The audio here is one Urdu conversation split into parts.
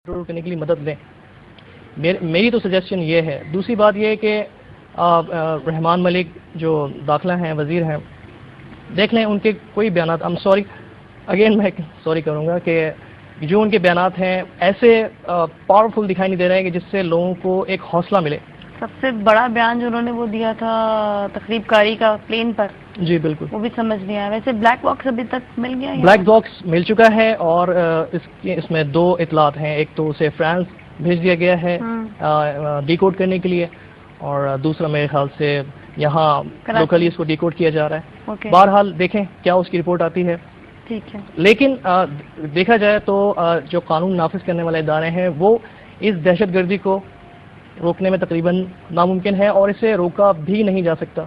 کنٹرول کرنے کے لیے مدد لیں. میری تو سجیشن یہ ہے. دوسری بات یہ ہے کہ رحمان ملک جو داخلہ ہیں وزیر ہیں, دیکھ لیں ان کے کوئی بیانات, میں سوری کروں گا کہ جو ان کے بیانات ہیں ایسے پاورفل دکھائی نہیں دے رہے ہیں کہ جس سے لوگوں کو ایک حوصلہ ملے. سب سے بڑا بیان جو انہوں نے وہ دیا تھا تقریب کاری کا پلین پر, جی بالکل, وہ بھی سمجھ نہیں آیا. ویسے بلیک باکس ابھی تک مل گیا؟ بلیک باکس مل چکا ہے اور اس میں دو اطلاعات ہیں. ایک تو اسے فرانس بھیج دیا گیا ہے ڈیکوڈ کرنے کے لیے, اور دوسرا میرے خیال سے یہاں لوکلی اس کو ڈیکوڈ کیا جا رہا ہے. بہرحال دیکھیں کیا اس کی رپورٹ آتی ہے. ٹھیک ہے, لیکن دیکھا جائے تو جو قانون نافذ کرنے والے ادارے ہیں وہ اس دہشت گردی کو روکنے میں تقریباً ناممکن ہے اور اسے روکا بھی نہیں جا سکتا.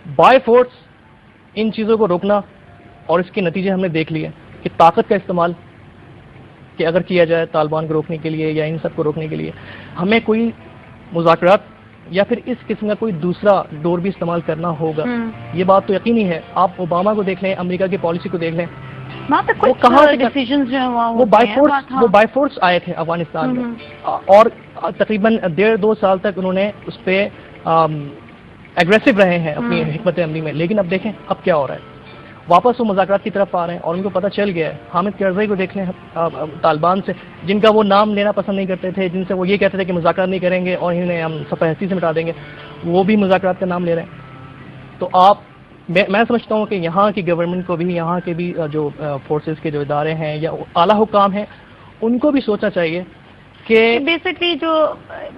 بائی فورس ان چیزوں کو روکنا, اور اس کے نتیجے ہم نے دیکھ لیے کہ طاقت کا استعمال کہ اگر کیا جائے طالبان کو روکنے کے لیے یا ان سب کو روکنے کے لیے, ہمیں کوئی مذاکرات یا پھر اس قسم کا کوئی دوسرا ڈور بھی استعمال کرنا ہوگا. یہ بات تو یقینی ہے. آپ اوباما کو دیکھ لیں, امریکہ کی پالیسی کو دیکھ لیں, وہ کہاں وہ بائی فورس آئے تھے افغانستان میں, اور تقریباً 1.5-2 سال تک انہوں نے اس پہ ایگریسو رہے ہیں اپنی حکمت عملی میں. لیکن اب دیکھیں اب کیا ہو رہا ہے, واپس وہ مذاکرات کی طرف آ رہے ہیں اور ان کو پتہ چل گیا ہے. حامد کرزئی کو دیکھ لیں طالبان سے, جن کا وہ نام لینا پسند نہیں کرتے تھے, جن سے وہ یہ کہتے تھے کہ مذاکرات نہیں کریں گے اور انہیں ہم صفحہ ہستی سے مٹا دیں گے, وہ بھی مذاکرات کا نام لے رہے ہیں. تو میں سمجھتا ہوں کہ یہاں کی گورنمنٹ کو بھی, یہاں کے بھی جو فورسز کے جو ادارے ہیں یا اعلیٰ حکام ہیں, ان کو بھی سوچنا چاہیے کہ بیسکلی جو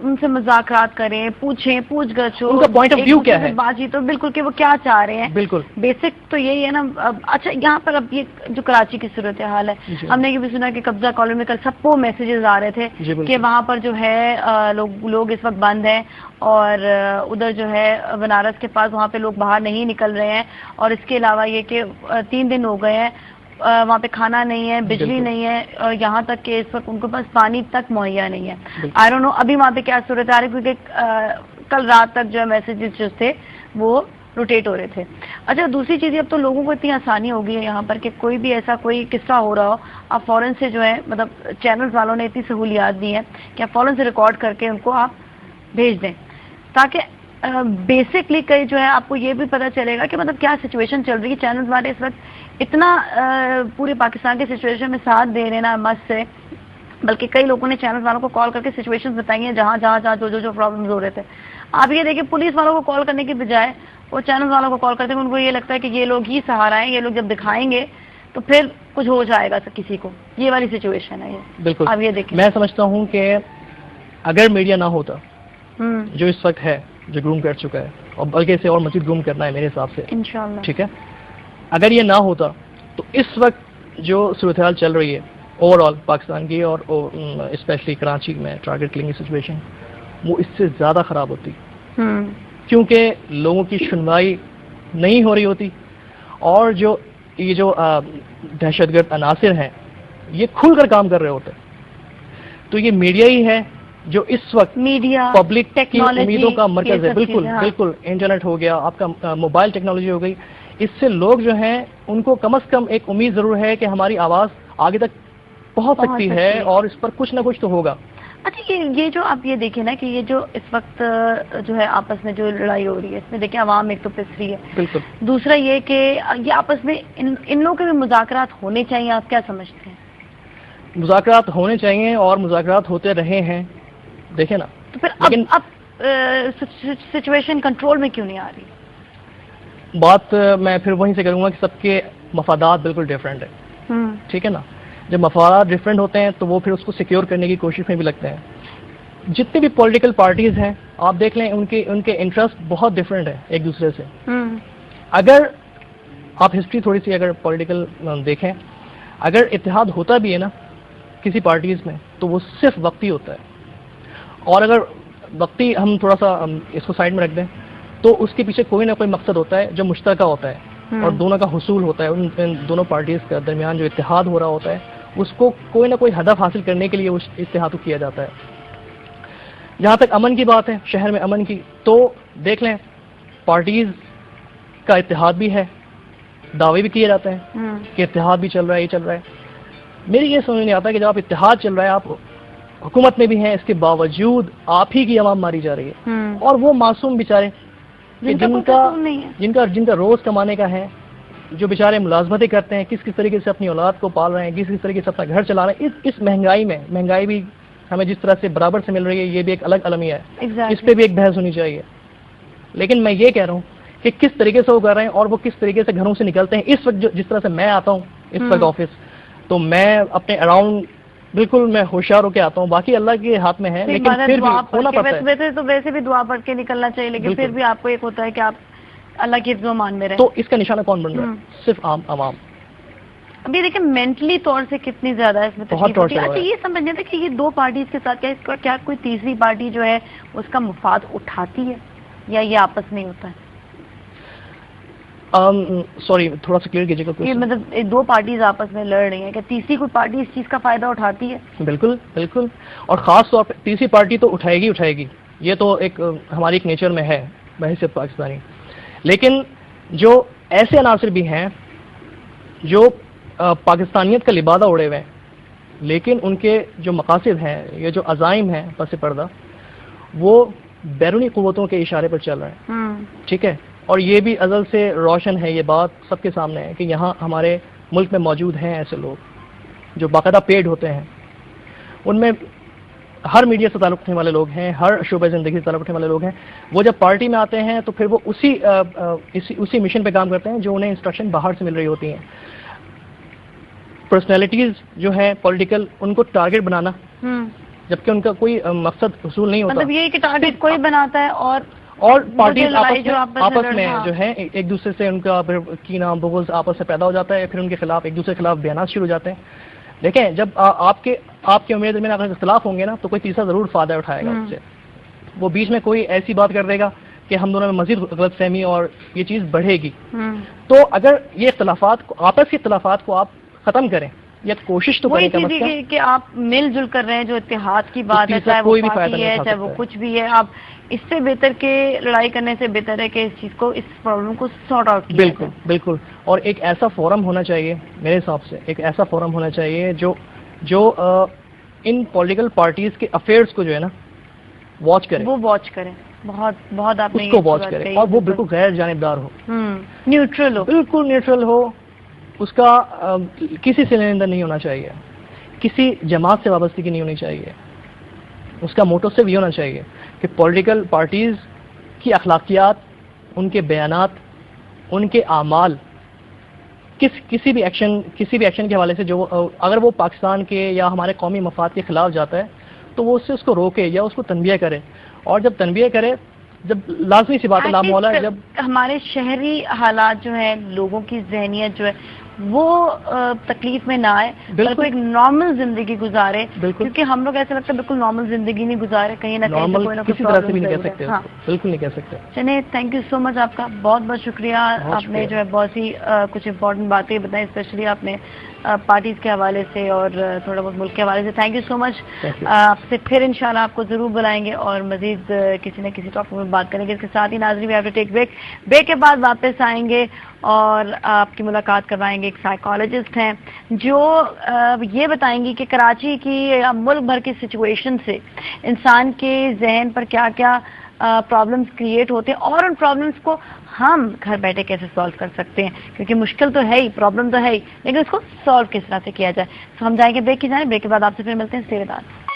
ان سے مذاکرات کریں, پوچھیں, پوچھ گچھ ہو, ان کا پوائنٹ آف ویو کیا ہے, بات چیت تو بالکل کہ وہ کیا چاہ رہے ہیں. بالکل بیسک تو یہی ہے نا. اچھا یہاں پر اب یہ جو کراچی کی صورتحال ہے, ہم نے یہ بھی سنا کہ قبضہ کالونی میں کل سب کو میسیجز آ رہے تھے کہ وہاں پر جو ہے لوگ اس وقت بند ہیں, اور ادھر جو ہے بنارس کے پاس وہاں پہ لوگ باہر نہیں نکل رہے ہیں. اور اس کے علاوہ یہ کہ 3 دن ہو گئے ہیں وہاں پہ کھانا نہیں ہے, بجلی نہیں ہے, اور یہاں تک کہ اس وقت ان کے پاس پانی تک مہیا نہیں ہے. آئی ڈونٹ نو ابھی وہاں پہ کیا صورت آ رہی, کیونکہ کل رات تک جو ہے میسیجز جو تھے وہ روٹیٹ ہو رہے تھے. اچھا دوسری چیز, اب تو لوگوں کو اتنی آسانی ہو گئی ہے یہاں پر کہ کوئی بھی ایسا کوئی قصہ ہو رہا ہو, آپ فوراً سے جو ہے مطلب چینلز والوں نے اتنی سہولیات دی ہیں کہ آپ فوراً سے ریکارڈ کر کے ان کو آپ بھیج دیں, تاکہ بیسکلی کئی جو ہے آپ کو یہ بھی پتہ چلے گا کہ مطلب کیا سچویشن چل رہی ہے. چینلز والے اس وقت اتنا پورے پاکستان کے سچویشن میں ساتھ دے رہے نا مست سے, بلکہ کئی لوگوں نے چینلز والوں کو کال کر کے سچویشن بتائی ہیں جہاں جو پرابلمز ہو رہے تھے. آپ یہ دیکھیں پولیس والوں کو کال کرنے کی بجائے وہ چینلز والوں کو کال کرتے ہیں. ان کو یہ لگتا ہے کہ یہ لوگ ہی سہارا ہیں, یہ لوگ جب دکھائیں گے تو پھر کچھ ہو جائے گا کسی کو. یہ والی سچویشن ہے یہ. بالکل, آپ یہ دیکھیں. میں سمجھتا ہوں کہ اگر میڈیا نہ ہوتا جو اس وقت ہے, جو گروم کر چکا ہے, اور بلکہ اسے اور مزید گروم کرنا ہے میرے حساب سے انشاءاللہ, ٹھیک ہے, اگر یہ نہ ہوتا تو اس وقت جو صورتحال چل رہی ہے اوور آل پاکستان کی, اور اسپیشلی کراچی میں ٹارگٹ کلنگ کی سچویشن, وہ اس سے زیادہ خراب ہوتی. کیونکہ لوگوں کی سنوائی نہیں ہو رہی ہوتی, اور یہ جو دہشت گرد عناصر ہیں یہ کھل کر کام کر رہے ہوتے. تو یہ میڈیا ہی ہے جو اس وقت میڈیا پبلک کی امیدوں کا مرکز ہے. بالکل بالکل, انٹرنیٹ ہو گیا, آپ کا موبائل ٹیکنالوجی ہو گئی, اس سے لوگ جو ہیں ان کو کم از کم ایک امید ضرور ہے کہ ہماری آواز آگے تک پہنچ سکتی ہے اور اس پر کچھ نہ کچھ تو ہوگا. اچھا یہ جو آپ یہ دیکھیں نا کہ یہ جو اس وقت جو ہے آپس میں جو لڑائی ہو رہی ہے, اس میں دیکھیں عوام ایک تو پس رہی ہے. بالکل. دوسرا یہ کہ یہ آپس میں ان لوگوں کے بھی مذاکرات ہونے چاہیے. آپ کیا سمجھتے ہیں؟ مذاکرات ہونے چاہیے اور مذاکرات ہوتے رہے ہیں. دیکھیں نا, تو پھر اب سچویشن کنٹرول میں کیوں نہیں آ رہی؟ بات میں پھر وہیں سے کروں گا کہ سب کے مفادات بالکل ڈفرینٹ ہیں. ٹھیک ہے نا, جب مفادات ڈفرینٹ ہوتے ہیں تو وہ پھر اس کو سیکیور کرنے کی کوشش میں بھی لگتے ہیں. جتنی بھی پولیٹیکل پارٹیز ہیں آپ دیکھ لیں, ان کے انٹرسٹ بہت ڈفرینٹ ہیں ایک دوسرے سے. اگر آپ ہسٹری تھوڑی سی اگر پولیٹیکل دیکھیں, اگر اتحاد ہوتا بھی ہے نا کسی پارٹیز میں تو وہ صرف وقتی ہوتا ہے, اور اگر وقتی ہم تھوڑا سا اس کو سائڈ میں رکھ دیں تو اس کے پیچھے کوئی نہ کوئی مقصد ہوتا ہے جو مشترکہ ہوتا ہے اور دونوں کا حصول ہوتا ہے. ان دونوں پارٹیز کے درمیان جو اتحاد ہو رہا ہوتا ہے اس کو کوئی نہ کوئی ہدف حاصل کرنے کے لیے اس اتحاد کو کیا جاتا ہے. جہاں تک امن کی بات ہے, شہر میں امن کی, تو دیکھ لیں پارٹیز کا اتحاد بھی ہے, دعوے بھی کیے جاتے ہیں کہ اتحاد بھی چل رہا ہے, یہ چل رہا ہے. میری یہ سمجھ نہیں آتا کہ جب آپ اتحاد چل رہا ہے، آپ حکومت میں بھی ہیں، اس کے باوجود آپ ہی کی عوام ماری جا رہی ہے، اور وہ معصوم بیچارے جن کا روز کمانے کا ہے، جو بیچارے ملازمتیں کرتے ہیں، کس طریقے سے اپنی اولاد کو پال رہے ہیں، کس طریقے سے اپنا گھر چلا رہے ہیں، اس مہنگائی میں، مہنگائی بھی ہمیں جس طرح سے برابر سے مل رہی ہے، یہ بھی ایک الگ المیہ ہے، اس پہ بھی ایک بحث ہونی چاہیے. لیکن میں یہ کہہ رہا ہوں کہ کس طریقے سے وہ کر رہے ہیں اور وہ کس طریقے سے گھروں سے نکلتے ہیں. اس وقت جس طرح سے میں آتا ہوں اس وقت آفس، تو میں اپنے اراؤنڈ بالکل میں ہوشیار ہو کے آتا ہوں، باقی اللہ کے ہاتھ میں ہے، لیکن پھر بھی ہونا پڑتا ہے. ویسے تو ویسے بھی دعا پڑھ کے نکلنا چاہیے، لیکن پھر بھی آپ کو ایک ہوتا ہے کہ آپ اللہ کی حفظ و امان میں رہیں. تو اس کا نشانہ کون بن رہا ہے؟ صرف عوام. ابھی دیکھیں مینٹلی طور سے کتنی زیادہ اس میں تکلیف ہوتی ہے. اچھا یہ سمجھنے تھے کہ یہ دو پارٹیز کے ساتھ کیا کوئی تیسری پارٹی جو ہے اس کا مفاد اٹھاتی ہے یا یہ آپس میں ہوتا ہے؟ سوری تھوڑا سا کلیئر کیجیے گا. مطلب دو پارٹیز آپس میں لڑ رہی ہیں کہ تیسری کوئی پارٹی اس چیز کا فائدہ اٹھاتی ہے؟ بالکل بالکل، اور خاص طور پہ تیسری پارٹی تو اٹھائے گی. یہ تو ایک ہماری ایک نیچر میں ہے بحیثیت پاکستانی. لیکن جو ایسے عناصر بھی ہیں جو پاکستانیت کا لبادہ اڑے ہوئے ہیں، لیکن ان کے جو مقاصد ہیں، یہ جو عزائم ہیں پس پردہ، وہ بیرونی قوتوں کے اشارے پر چل رہے ہیں. ٹھیک ہے، اور یہ بھی ازل سے روشن ہے، یہ بات سب کے سامنے ہے کہ یہاں ہمارے ملک میں موجود ہیں ایسے لوگ جو باقاعدہ پیڈ ہوتے ہیں. ان میں ہر میڈیا سے تعلق رکھنے والے لوگ ہیں، ہر شعبہ زندگی سے تعلق رکھنے والے لوگ ہیں. وہ جب پارٹی میں آتے ہیں تو پھر وہ اسی مشن پہ کام کرتے ہیں جو انہیں انسٹرکشن باہر سے مل رہی ہوتی ہیں. پرسنالٹیز جو ہیں پولیٹیکل، ان کو ٹارگٹ بنانا، جبکہ ان کا کوئی مقصد حصول نہیں ہوتا. مطلب یہ کہ ٹارگٹ کوئی بناتا ہے اور پارٹیز آپس میں جو ہے ایک دوسرے سے ان کا کینہ بغض آپس میں پیدا ہو جاتا ہے، پھر ان کے خلاف ایک دوسرے کے خلاف بیانات شروع ہو جاتے ہیں. دیکھیں جب آپ کے امید میں اگر اختلاف ہوں گے نا تو کوئی تیسرا ضرور فائدہ اٹھائے گا اس سے. وہ بیچ میں کوئی ایسی بات کر دے گا کہ ہم دونوں میں مزید غلط فہمی اور یہ چیز بڑھے گی. تو اگر یہ اختلافات کو، آپس کے اختلافات کو آپ ختم کریں یا کوشش تو کریں کہ آپ مل جل کر رہے ہیں، جو اتحاد کی بات ہے، چاہے وہ پارٹی ہے چاہے وہ کچھ بھی ہے، آپ اس سے بہتر کہ لڑائی کرنے سے بہتر ہے کہ اس چیز کو، اس پرابلم کو سارٹ آؤٹ کیا جائے. بالکل بالکل. اور ایک ایسا فورم ہونا چاہیے میرے حساب سے، ایک ایسا فورم ہونا چاہیے جو ان پولیٹیکل پارٹیز کے افیئرس کو جو ہے نا واچ کرے. وہ واچ کریں، بہت آپ نے اس کو واچ کرے، اور وہ بالکل غیر جانبدار ہو، نیوٹرل ہو، بالکل نیوٹرل ہو. اس کا کسی سے لینے نہیں ہونا چاہیے، کسی جماعت سے وابستگی نہیں ہونی چاہیے. اس کا موٹو صرف یہ ہونا چاہیے کہ پولیٹیکل پارٹیز کی اخلاقیات، ان کے بیانات، ان کے اعمال کسی بھی ایکشن کے حوالے سے جو اگر وہ پاکستان کے یا ہمارے قومی مفاد کے خلاف جاتا ہے تو وہ اس کو روکے یا اس کو تنبیہ کرے. اور جب تنبیہ کرے، جب لازمی سی بات ہے لامولا ہے، جب ہمارے شہری حالات جو ہیں، لوگوں کی ذہنیت جو ہے وہ تکلیف میں نہ آئے، بالکل ایک نارمل زندگی گزارے. کیونکہ ہم لوگ ایسا لگتا ہے بالکل نارمل زندگی نہیں گزارے، کہیں نہ کہیں کوئی نہ کوئی پرابلم نہیں کہہ سکتے. بالکل نہیں کہہ سکتے. چلیں، تھینک یو سو مچ، آپ کا بہت بہت شکریہ. آپ نے جو ہے بہت سی کچھ امپورٹنٹ باتیں بتائیں، اسپیشلی آپ نے پارٹیز کے حوالے سے اور تھوڑا بہت ملک کے حوالے سے. تھینک یو سو مچ. آپ سے پھر انشاءاللہ آپ کو ضرور بلائیں گے اور مزید کسی نہ کسی ٹاپک میں بات کریں گے. اس کے ساتھ ہی ناظرین، we have to take break کے بعد واپس آئیں گے اور آپ کی ملاقات کروائیں گے. ایک سائیکالوجسٹ ہیں جو یہ بتائیں گی کہ کراچی کی ملک بھر کی سچویشن سے انسان کے ذہن پر کیا کیا پرابلمس کریٹ ہوتے ہیں اور ان پرابلمس کو ہم گھر بیٹھے کیسے سالو کر سکتے ہیں. کیونکہ مشکل تو ہے ہی، پرابلم تو ہے ہی، لیکن اس کو سالو کس طرح سے کیا جائے. تو ہم جائیں گے بریک کی جانب. بریک کے بعد آپ سے پھر ملتے ہیں. Stay with us.